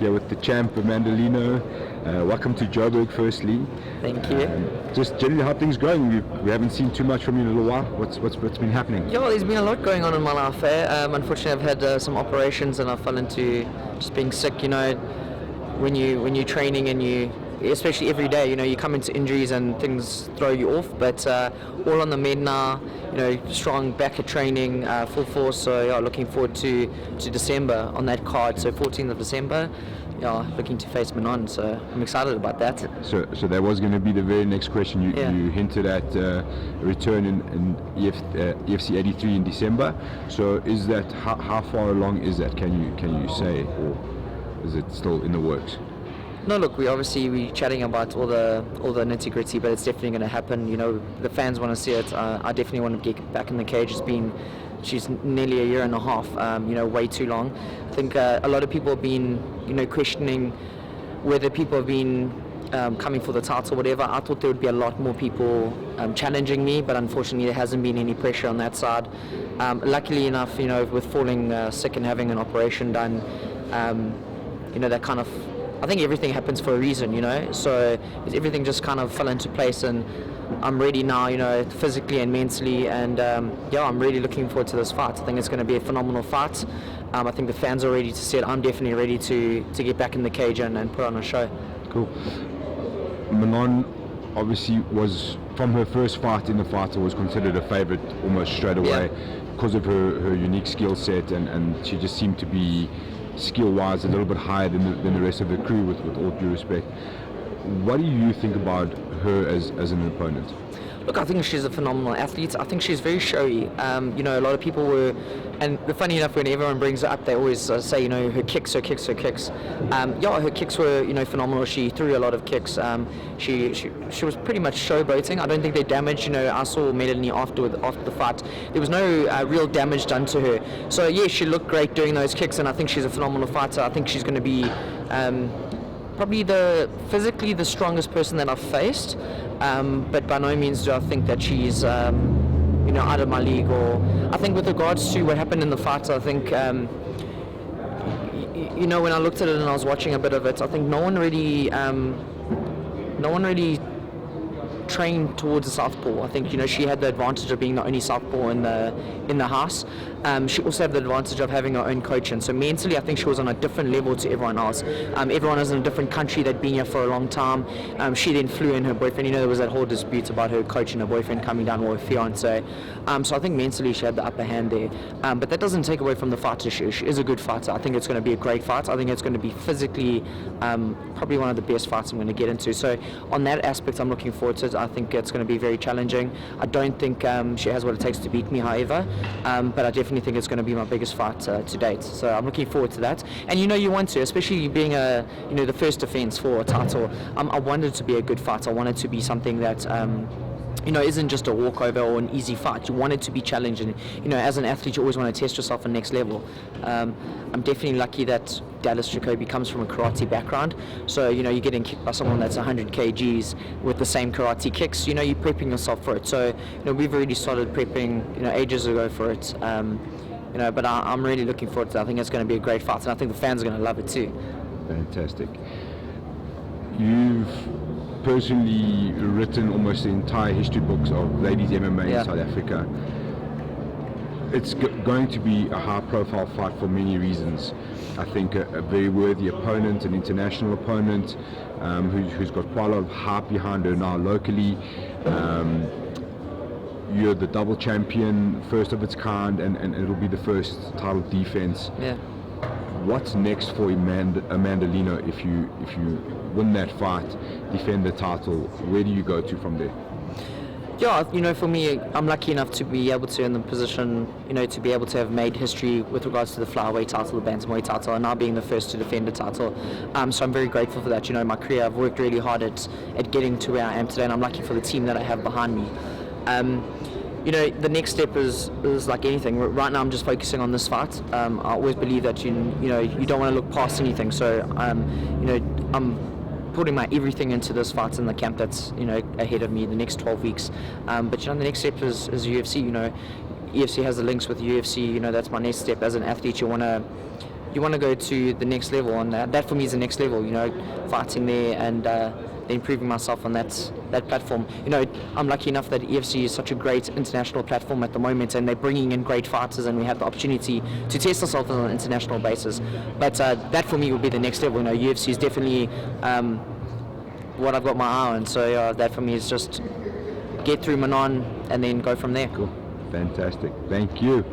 here with the champ, Amanda Lino. Welcome to Joburg, firstly. Thank you. Just generally, how things going? We haven't seen too much from you in a little while. What's been happening? Yeah, there's been a lot going on in my life. Unfortunately, I've had some operations, and I fell into just being sick. You know, when you're training and especially every day, you know, you come into injuries and things throw you off. But all on the mend now. You know, strong back at training, full force. So yeah, looking forward to December on that card. So 14th of December. Yeah, looking to face Manon. So I'm excited about that. So that was going to be the very next question. You hinted at a return in UFC 83 in December. So is that how far along is that? Can you say, or is it still in the works? No, look, we're chatting about all the nitty-gritty, but it's definitely going to happen. You know, the fans want to see it. I definitely want to get back in the cage. She's nearly a year and a half. You know, way too long. I think a lot of people have been, you know, questioning whether people have been coming for the title or whatever. I thought there would be a lot more people challenging me, but unfortunately there hasn't been any pressure on that side. Luckily enough, you know, with falling sick and having an operation done, you know, that kind of, I think everything happens for a reason, you know, so everything just kind of fell into place, and I'm ready now, you know, physically and mentally, and yeah, I'm really looking forward to this fight. I think it's going to be a phenomenal fight. I think the fans are ready to see it. I'm definitely ready to get back in the cage and put on a show. Cool. Manon obviously was, from her first fight in the fighter, was considered a favorite almost straight away because of her unique skill set, and she just seemed to be skill-wise a little bit higher than the rest of the crew, with all due respect. What do you think about her as an opponent? Look, I think she's a phenomenal athlete. I think she's very showy. You know, a lot of people were, and funny enough, when everyone brings her up, they always say, you know, her kicks. Yeah, her kicks were, you know, phenomenal. She threw a lot of kicks. She was pretty much showboating. I don't think they damaged. You know, I saw Melanie after the fight. There was no real damage done to her. So yeah, she looked great doing those kicks, and I think she's a phenomenal fighter. I think she's going to be probably physically the strongest person that I've faced, but by no means do I think that she's you know, out of my league. Or I think with regards to what happened in the fight, I think you know, when I looked at it and I was watching a bit of it, I think no one really trained towards a southpaw. I think, you know, she had the advantage of being the only southpaw in the house. She also had the advantage of having her own coach, and so mentally I think she was on a different level to everyone else. Everyone is in a different country, they'd been here for a long time. She then flew in her boyfriend. You know, there was that whole dispute about her coach and her boyfriend coming down with her fiance. So I think mentally she had the upper hand there. But that doesn't take away from the fighter. She is a good fighter. I think it's going to be a great fight. I think it's going to be physically probably one of the best fights I'm going to get into. So on that aspect, I'm looking forward to it. I think it's going to be very challenging. I don't think she has what it takes to beat me, however, but I definitely think it's going to be my biggest fight to date. So I'm looking forward to that. And you know, you want to, especially being the first defense for a title. I want it to be a good fight. I want it to be something that you know, isn't just a walkover or an easy fight. You want it to be challenging. You know, as an athlete, you always want to test yourself at the next level. I'm definitely lucky that Dallas Jacoby comes from a karate background. So, you know, you're getting kicked by someone that's 100 kgs with the same karate kicks. You know, you're prepping yourself for it. So, you know, we've already started prepping, you know, ages ago for it. You know, but I'm really looking forward to it. I think it's going to be a great fight, and I think the fans are going to love it too. Fantastic. You've personally written almost the entire history books of ladies MMA in South Africa. It's going to be a high-profile fight for many reasons. I think a very worthy opponent, an international opponent, who's got quite a lot of hype behind her now locally. You're the double champion, first of its kind, and it'll be the first title defense. Yeah. What's next for Amanda Lino if you win that fight, defend the title? Where do you go to from there? Yeah, you know, for me, I'm lucky enough to be able to, in the position, you know, to be able to have made history with regards to the flyweight title, the bantamweight title, and now being the first to defend the title. So I'm very grateful for that. You know, in my career, I've worked really hard at getting to where I am today, and I'm lucky for the team that I have behind me. You know, the next step is like anything. Right now, I'm just focusing on this fight. I always believe that you know, you don't want to look past anything. So, you know, I'm putting my everything into this fight in the camp that's, you know, ahead of me the next 12 weeks. But you know, the next step is UFC. You know, UFC has the links with UFC. You know, that's my next step as an athlete. You want you want to go to the next level, and that for me is the next level. You know, fighting there and improving myself on that platform. You know, I'm lucky enough that EFC is such a great international platform at the moment, and they're bringing in great fighters, and we have the opportunity to test ourselves on an international basis. But that for me would be the next level. You know, UFC is definitely what I've got my eye on. So that for me is just get through Manon and then go from there. Cool, fantastic. Thank you.